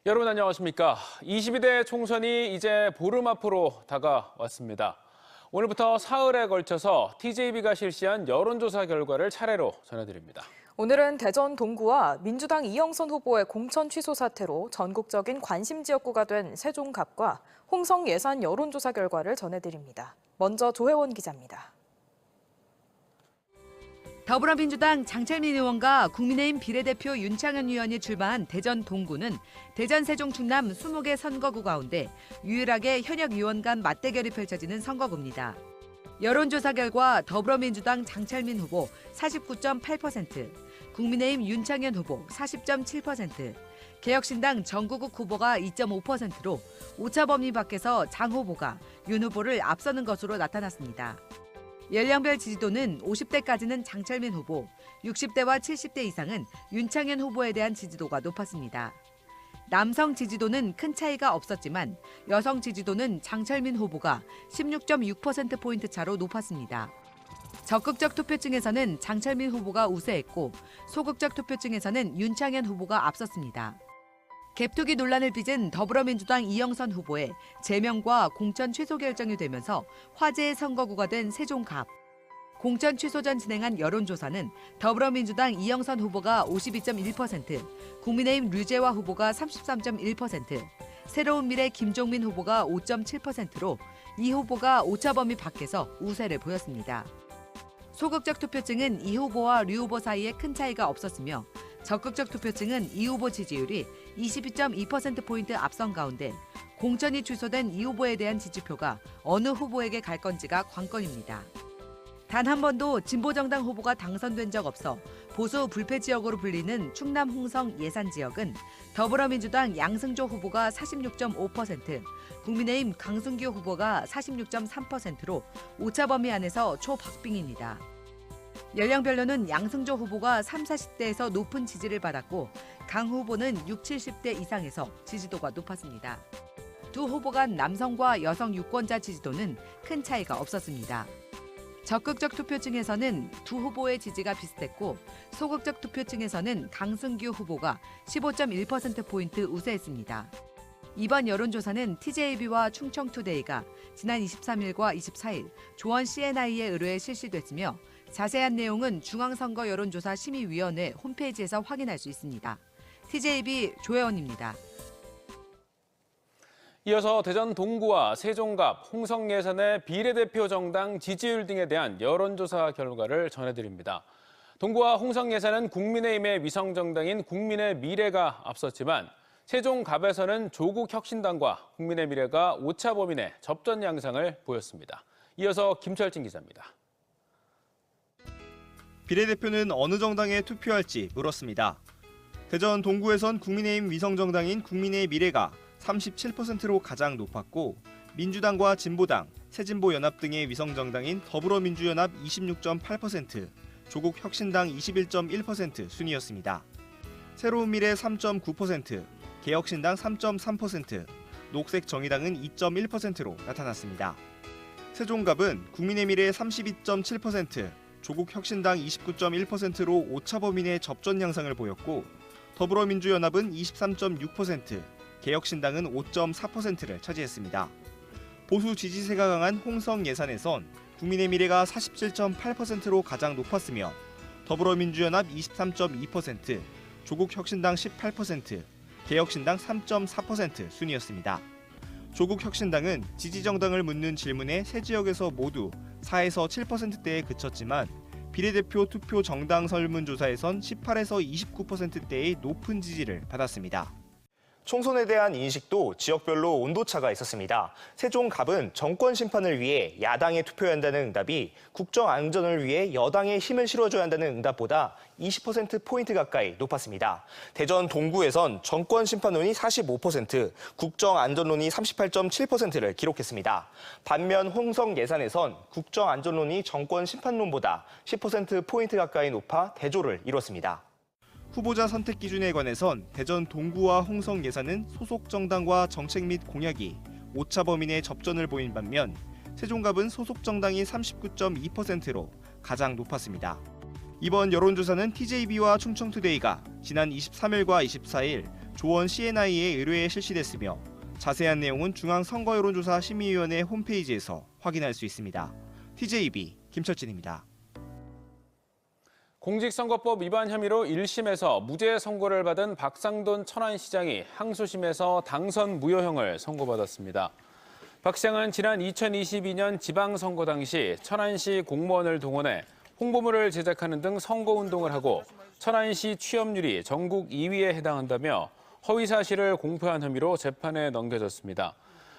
여러분 안녕하십니까? 22대 총선이 이제 보름 앞으로 다가왔습니다. 오늘부터 사흘에 걸쳐서 TJB가 실시한 여론조사 결과를 차례로 전해드립니다. 오늘은 대전 동구와 민주당 이영선 후보의 공천 취소 사태로 전국적인 관심 지역구가 된 세종갑과 홍성 예산 여론조사 결과를 전해드립니다. 먼저 조혜원 기자입니다. 더불어민주당 장철민 의원과 국민의힘 비례대표 윤창현 의원이 출마한 대전 동구는 대전, 세종, 충남 20개 선거구 가운데 유일하게 현역 의원 간 맞대결이 펼쳐지는 선거구입니다. 여론조사 결과 더불어민주당 장철민 후보 49.8%, 국민의힘 윤창현 후보 40.7%, 개혁신당 정구국 후보가 2.5%로 오차 범위 밖에서 장 후보가 윤 후보를 앞서는 것으로 나타났습니다. 연령별 지지도는 50대까지는 장철민 후보, 60대와 70대 이상은 윤창현 후보에 대한 지지도가 높았습니다. 남성 지지도는 큰 차이가 없었지만 여성 지지도는 장철민 후보가 16.6%포인트 차로 높았습니다. 적극적 투표층에서는 장철민 후보가 우세했고 소극적 투표층에서는 윤창현 후보가 앞섰습니다. 갭투기 논란을 빚은 더불어민주당 이영선 후보의 제명과 공천 취소 결정이 되면서 화제의 선거구가 된 세종갑. 공천 취소 전 진행한 여론조사는 더불어민주당 이영선 후보가 52.1%, 국민의힘 류재화 후보가 33.1%, 새로운 미래 김종민 후보가 5.7%로 이 후보가 오차 범위 밖에서 우세를 보였습니다. 소극적 투표층은 이 후보와 류 후보 사이에 큰 차이가 없었으며 적극적 투표층은 이 후보 지지율이 22.2%포인트 앞선 가운데 공천이 취소된 이 후보에 대한 지지표가 어느 후보에게 갈 건지가 관건입니다. 단 한 번도 진보정당 후보가 당선된 적 없어 보수 불패 지역으로 불리는 충남 홍성 예산 지역은 더불어민주당 양승조 후보가 46.5%, 국민의힘 강순규 후보가 46.3%로 오차 범위 안에서 초박빙입니다. 연령별로는 양승조 후보가 30, 40대에서 높은 지지를 받았고 강 후보는 60, 70대 이상에서 지지도가 높았습니다. 두 후보 간 남성과 여성 유권자 지지도는 큰 차이가 없었습니다. 적극적 투표층에서는 두 후보의 지지가 비슷했고 소극적 투표층에서는 강승규 후보가 15.1%포인트 우세했습니다. 이번 여론조사는 TJB와 충청투데이가 지난 23일과 24일 조원 CNI에 의뢰해 실시됐으며 자세한 내용은 중앙선거 여론조사 심의위원회 홈페이지에서 확인할 수 있습니다. TJB 조혜원입니다. 이어서 대전 동구와 세종갑, 홍성 예산의 비례대표 정당 지지율 등에 대한 여론조사 결과를 전해드립니다. 동구와 홍성 예산은 국민의힘의 위성정당인 국민의 미래가 앞섰지만 세종갑에서는 조국혁신당과 국민의 미래가 오차 범위 내 접전 양상을 보였습니다. 이어서 김철진 기자입니다. 비례대표는 어느 정당에 투표할지 물었습니다. 대전 동구에선 국민의힘 위성정당인 국민의 미래가 37%로 가장 높았고 민주당과 진보당, 새진보연합 등의 위성정당인 더불어민주연합 26.8%, 조국혁신당 21.1% 순이었습니다. 새로운 미래 3.9%, 개혁신당 3.3%, 녹색정의당은 2.1%로 나타났습니다. 세종갑은 국민의 미래 32.7%, 조국혁신당 29.1%로 오차 범위 내 접전 양상을 보였고 더불어민주연합은 23.6%, 개혁신당은 5.4%를 차지했습니다. 보수 지지세가 강한 홍성 예산에선 국민의 미래가 47.8%로 가장 높았으며 더불어민주연합 23.2%, 조국혁신당 18%, 개혁신당 3.4% 순이었습니다. 조국혁신당은 지지정당을 묻는 질문에 세 지역에서 모두 4에서 7%대에 그쳤지만 비례대표 투표 정당 설문조사에선 18에서 29%대의 높은 지지를 받았습니다. 총선에 대한 인식도 지역별로 온도차가 있었습니다. 세종갑은 정권 심판을 위해 야당에 투표해야 한다는 응답이 국정 안전을 위해 여당에 힘을 실어줘야 한다는 응답보다 20%포인트 가까이 높았습니다. 대전 동구에선 정권 심판론이 45%, 국정 안전론이 38.7%를 기록했습니다. 반면 홍성 예산에선 국정 안전론이 정권 심판론보다 10%포인트 가까이 높아 대조를 이뤘습니다. 후보자 선택 기준에 관해선 대전 동구와 홍성 예산은 소속 정당과 정책 및 공약이 오차 범위 내 접전을 보인 반면 세종갑은 소속 정당이 39.2%로 가장 높았습니다. 이번 여론조사는 TJB와 충청투데이가 지난 23일과 24일 조원 CNI의 의뢰에 실시됐으며 자세한 내용은 중앙선거여론조사심의위원회 홈페이지에서 확인할 수 있습니다. TJB 김철진입니다. 공직선거법 위반 혐의로 1심에서 무죄 선고를 받은 박상돈 천안시장이 항소심에서 당선 무효형을 선고받았습니다. 박 시장은 지난 2022년 지방선거 당시 천안시 공무원을 동원해 홍보물을 제작하는 등 선거운동을 하고 천안시 취업률이 전국 2위에 해당한다며 허위사실을 공표한 혐의로 재판에 넘겨졌습니다.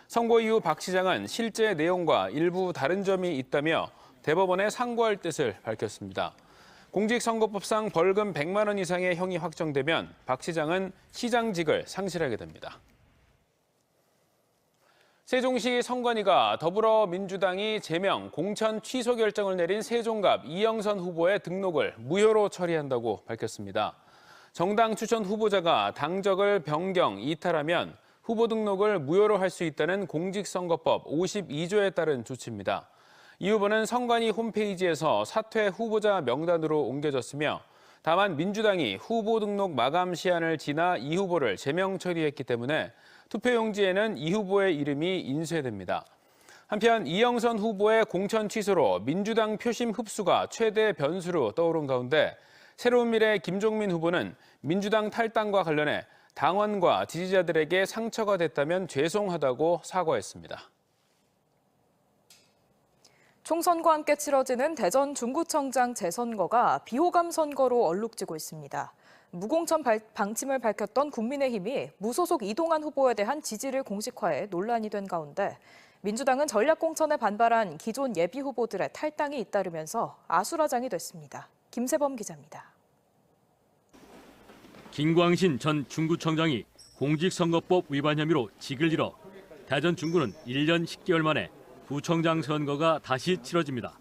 선고 이후 박 시장은 실제 내용과 일부 다른 점이 있다며 대법원에 상고할 뜻을 밝혔습니다. 공직선거법상 벌금 100만 원 이상의 형이 확정되면 박 시장은 시장직을 상실하게 됩니다. 세종시 선관위가 더불어민주당이 제명, 공천 취소 결정을 내린 세종갑 이영선 후보의 등록을 무효로 처리한다고 밝혔습니다. 정당 추천 후보자가 당적을 변경, 이탈하면 후보 등록을 무효로 할 수 있다는 공직선거법 52조에 따른 조치입니다. 이 후보는 선관위 홈페이지에서 사퇴 후보자 명단으로 옮겨졌으며 다만 민주당이 후보 등록 마감 시한을 지나 이 후보를 제명 처리했기 때문에 투표용지에는 이 후보의 이름이 인쇄됩니다. 한편 이영선 후보의 공천 취소로 민주당 표심 흡수가 최대 변수로 떠오른 가운데 새로운미래 김종민 후보는 민주당 탈당과 관련해 당원과 지지자들에게 상처가 됐다면 죄송하다고 사과했습니다. 총선과 함께 치러지는 대전 중구청장 재선거가 비호감 선거로 얼룩지고 있습니다. 무공천 방침을 밝혔던 국민의힘이 무소속 이동환 후보에 대한 지지를 공식화해 논란이 된 가운데 민주당은 전략공천에 반발한 기존 예비 후보들의 탈당이 잇따르면서 아수라장이 됐습니다. 김세범 기자입니다. 김광신 전 중구청장이 공직선거법 위반 혐의로 직을 잃어 대전 중구는 1년 10개월 만에 부청장 선거가 다시 치러집니다.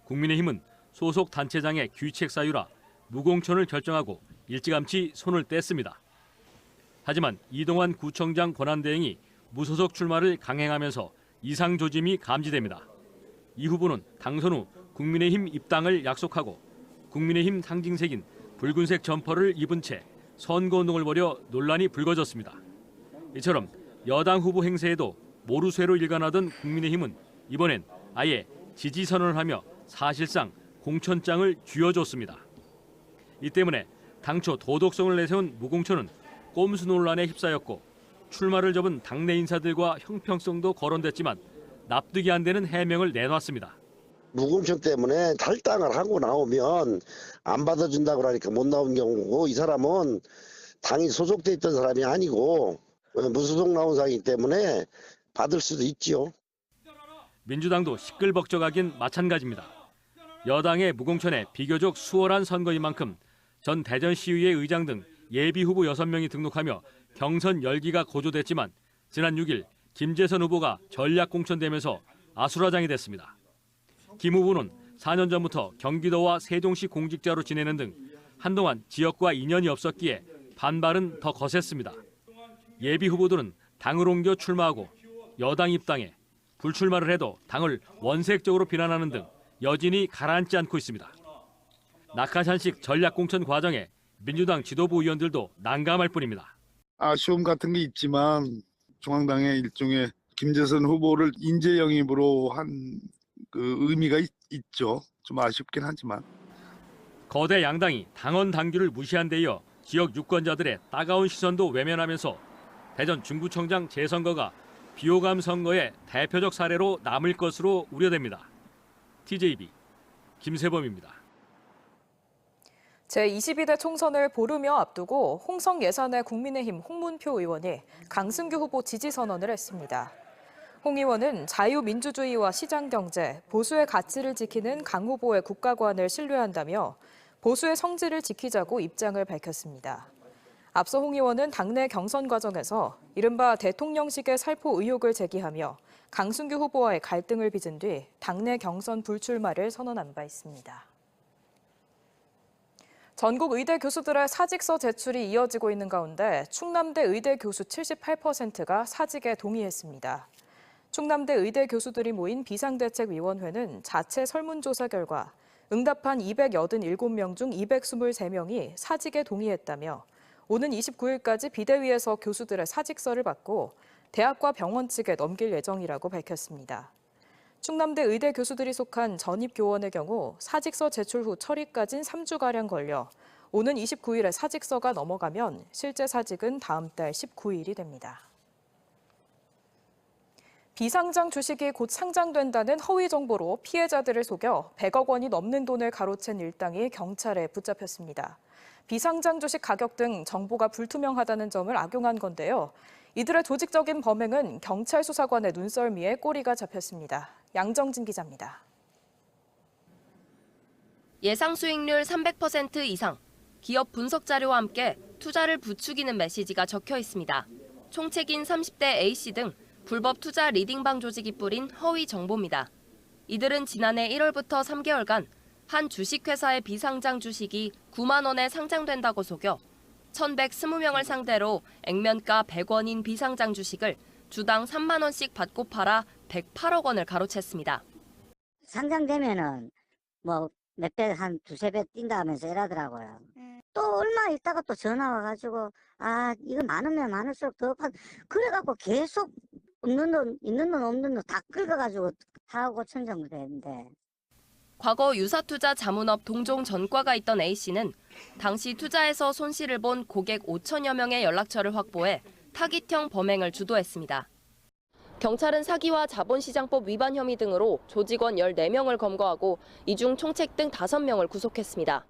국민의힘은 소속 단체장의 귀책 사유라 무공천을 결정하고 일찌감치 손을 뗐습니다. 하지만 이동환 구청장 권한대행이 무소속 출마를 강행하면서 이상 조짐이 감지됩니다. 이 후보는 당선 후 국민의힘 입당을 약속하고 국민의힘 상징색인 붉은색 점퍼를 입은 채 선거운동을 벌여 논란이 불거졌습니다. 이처럼 여당 후보 행세에도 모르쇠로 일관하던 국민의힘은 이번엔 아예 지지 선언을 하며 사실상 공천장을 쥐어줬습니다. 이 때문에 당초 도덕성을 내세운 무공천은 꼼수 논란에 휩싸였고 출마를 접은 당내 인사들과 형평성도 거론됐지만 납득이 안 되는 해명을 내놨습니다. 무공천 때문에 탈당을 하고 나오면 안 받아준다고 하니까 못 나온 경우고 이 사람은 당이 소속돼 있던 사람이 아니고 무소속 나온 사람이기 때문에 받을 수도 있지요. 민주당도 시끌벅적하긴 마찬가지입니다. 여당의 무공천에 비교적 수월한 선거인 만큼 전 대전시의회 의장 등 예비 후보 6명이 등록하며 경선 열기가 고조됐지만 지난 6일 김재선 후보가 전략 공천되면서 아수라장이 됐습니다. 김 후보는 4년 전부터 경기도와 세종시 공직자로 지내는 등 한동안 지역과 인연이 없었기에 반발은 더 거셌습니다. 예비 후보들은 당을 옮겨 출마하고 여당 입당에 불출마를 해도 당을 원색적으로 비난하는 등 여진이 가라앉지 않고 있습니다. 낙하산식 전략공천 과정에 민주당 지도부 의원들도 난감할 뿐입니다. 아쉬움 같은 게 있지만 중앙당의 일종의 김재선 후보를 인재 영입으로 한 그 의미가 있죠. 좀 아쉽긴 하지만. 거대 양당이 당원 당규를 무시한 데 이어 지역 유권자들의 따가운 시선도 외면하면서 대전 중구청장 재선거가 비호감 선거의 대표적 사례로 남을 것으로 우려됩니다. TJB 김세범입니다. 제22대 총선을 보름여 앞두고 홍성 예산의 국민의힘 홍문표 의원이 강승규 후보 지지 선언을 했습니다. 홍 의원은 자유민주주의와 시장경제, 보수의 가치를 지키는 강 후보의 국가관을 신뢰한다며 보수의 성질을 지키자고 입장을 밝혔습니다. 앞서 홍 의원은 당내 경선 과정에서 이른바 대통령식의 살포 의혹을 제기하며 강승규 후보와의 갈등을 빚은 뒤 당내 경선 불출마를 선언한 바 있습니다. 전국 의대 교수들의 사직서 제출이 이어지고 있는 가운데 충남대 의대 교수 78%가 사직에 동의했습니다. 충남대 의대 교수들이 모인 비상대책위원회는 자체 설문조사 결과 응답한 287명 중 223명이 사직에 동의했다며 오는 29일까지 비대위에서 교수들의 사직서를 받고 대학과 병원 측에 넘길 예정이라고 밝혔습니다. 충남대 의대 교수들이 속한 전입교원의 경우 사직서 제출 후 처리까지는 3주가량 걸려 오는 29일에 사직서가 넘어가면 실제 사직은 다음 달 19일이 됩니다. 비상장 주식이 곧 상장된다는 허위 정보로 피해자들을 속여 100억 원이 넘는 돈을 가로챈 일당이 경찰에 붙잡혔습니다. 비상장 주식 가격 등 정보가 불투명하다는 점을 악용한 건데요. 이들의 조직적인 범행은 경찰 수사관의 눈썰미에 꼬리가 잡혔습니다. 양정진 기자입니다. 예상 수익률 300% 이상, 기업 분석 자료와 함께 투자를 부추기는 메시지가 적혀 있습니다. 총책인 30대 A씨 등 불법 투자 리딩방 조직이 뿌린 허위 정보입니다. 이들은 지난해 1월부터 3개월간 한 주식회사의 비상장 주식이 9만 원에 상장된다고 속여 1,120명을 상대로 액면가 100원인 비상장 주식을 주당 3만 원씩 받고 팔아 108억 원을 가로챘습니다. 상장되면은 뭐 몇 배, 한 두세 배 뛴다 하면서 이러더라고요. 또 얼마 있다가 또 전화 와가지고 이거 많으면 많을수록 더 그래갖고 계속 없는 돈, 있는 돈, 없는 돈 다 긁어가지고 4억 5천 정도 되는데. 과거 유사투자 자문업 동종 전과가 있던 A씨는 당시 투자에서 손실을 본 고객 5천여 명의 연락처를 확보해 타깃형 범행을 주도했습니다. 경찰은 사기와 자본시장법 위반 혐의 등으로 조직원 14명을 검거하고 이 중 총책 등 5명을 구속했습니다.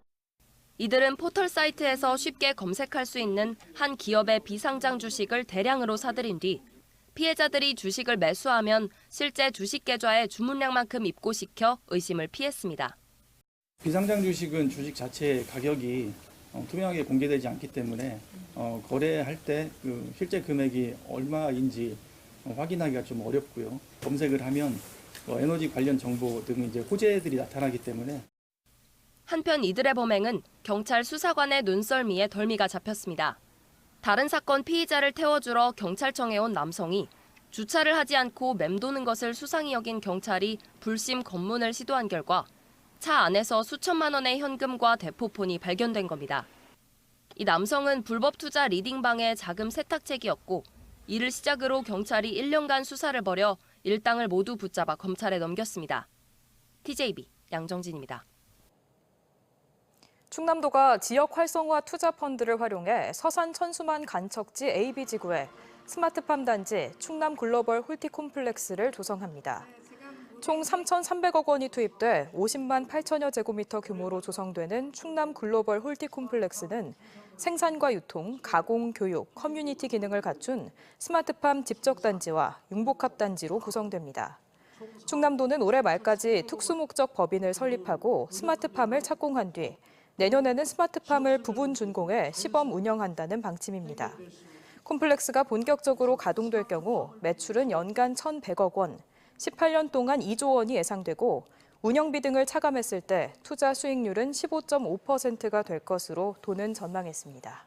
이들은 포털 사이트에서 쉽게 검색할 수 있는 한 기업의 비상장 주식을 대량으로 사들인 뒤 피해자들이 주식을 매수하면 실제 주식 계좌에 주문량만큼 입고시켜 의심을 피했습니다. 비상장 주식은 주식 자체의 가격이 투명하게 공개되지 않기 때문에 거래할 때 그 실제 금액이 얼마인지 확인하기가 좀 어렵고요. 검색을 하면 에너지 관련 정보 등 이제 호재들이 나타나기 때문에. 한편 이들의 범행은 경찰 수사관의 눈썰미에 덜미가 잡혔습니다. 다른 사건 피의자를 태워주러 경찰청에 온 남성이 주차를 하지 않고 맴도는 것을 수상히 여긴 경찰이 불심 검문을 시도한 결과 차 안에서 수천만 원의 현금과 대포폰이 발견된 겁니다. 이 남성은 불법 투자 리딩방의 자금 세탁책이었고 이를 시작으로 경찰이 1년간 수사를 벌여 일당을 모두 붙잡아 검찰에 넘겼습니다. TJB 양정진입니다. 충남도가 지역 활성화 투자 펀드를 활용해 서산 천수만 간척지 AB지구에 스마트팜 단지 충남 글로벌 홀티콤플렉스를 조성합니다. 총 3,300억 원이 투입돼 50만 8천여 제곱미터 규모로 조성되는 충남 글로벌 홀티콤플렉스는 생산과 유통, 가공, 교육, 커뮤니티 기능을 갖춘 스마트팜 집적단지와 융복합단지로 구성됩니다. 충남도는 올해 말까지 특수목적 법인을 설립하고 스마트팜을 착공한 뒤 내년에는 스마트팜을 부분 준공해 시범 운영한다는 방침입니다. 콤플렉스가 본격적으로 가동될 경우 매출은 연간 1,100억 원, 18년 동안 2조 원이 예상되고 운영비 등을 차감했을 때 투자 수익률은 15.5%가 될 것으로 도는 전망했습니다.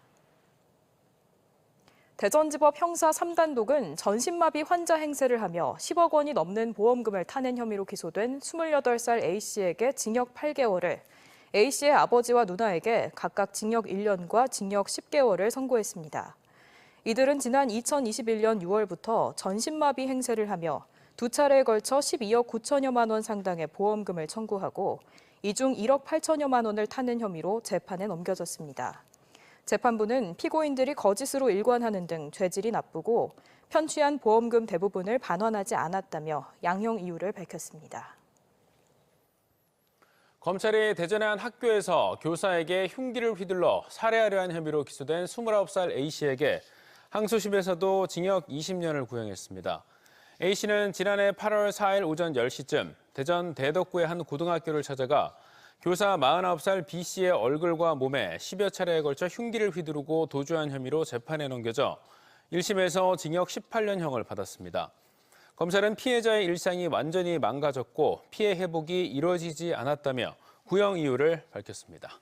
대전지법 형사 3단독은 전신마비 환자 행세를 하며 10억 원이 넘는 보험금을 타낸 혐의로 기소된 28살 A씨에게 징역 8개월을, A씨의 아버지와 누나에게 각각 징역 1년과 징역 10개월을 선고했습니다. 이들은 지난 2021년 6월부터 전신마비 행세를 하며 두 차례에 걸쳐 12억 9천여만 원 상당의 보험금을 청구하고 이 중 1억 8천여만 원을 타는 혐의로 재판에 넘겨졌습니다. 재판부는 피고인들이 거짓으로 일관하는 등 죄질이 나쁘고 편취한 보험금 대부분을 반환하지 않았다며 양형 이유를 밝혔습니다. 검찰이 대전의 한 학교에서 교사에게 흉기를 휘둘러 살해하려 한 혐의로 기소된 29살 A씨에게 항소심에서도 징역 20년을 구형했습니다. A씨는 지난해 8월 4일 오전 10시쯤 대전 대덕구의 한 고등학교를 찾아가 교사 49살 B씨의 얼굴과 몸에 10여 차례에 걸쳐 흉기를 휘두르고 도주한 혐의로 재판에 넘겨져 1심에서 징역 18년형을 받았습니다. 검찰은 피해자의 일상이 완전히 망가졌고 피해 회복이 이루어지지 않았다며 구형 이유를 밝혔습니다.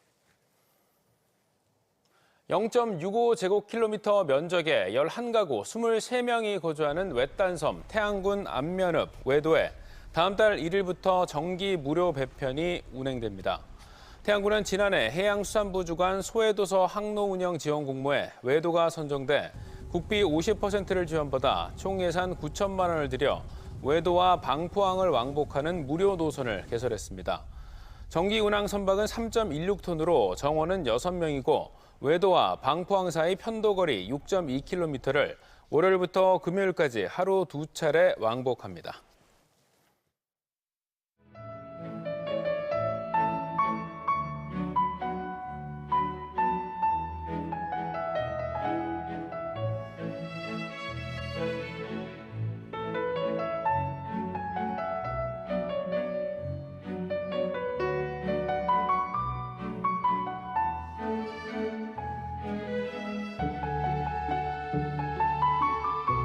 0.65제곱킬로미터 면적에 11가구 23명이 거주하는 외딴섬 태안군 안면읍 외도에 다음 달 1일부터 전기 무료 배편이 운행됩니다. 태안군은 지난해 해양수산부 주관 소해도서 항로 운영 지원 공모에 외도가 선정돼 국비 50%를 지원받아 총 예산 9천만 원을 들여 외도와 방포항을 왕복하는 무료 노선을 개설했습니다. 정기 운항 선박은 3.16톤으로 정원은 6명이고 외도와 방포항 사이 편도거리 6.2km를 월요일부터 금요일까지 하루 2차례 왕복합니다.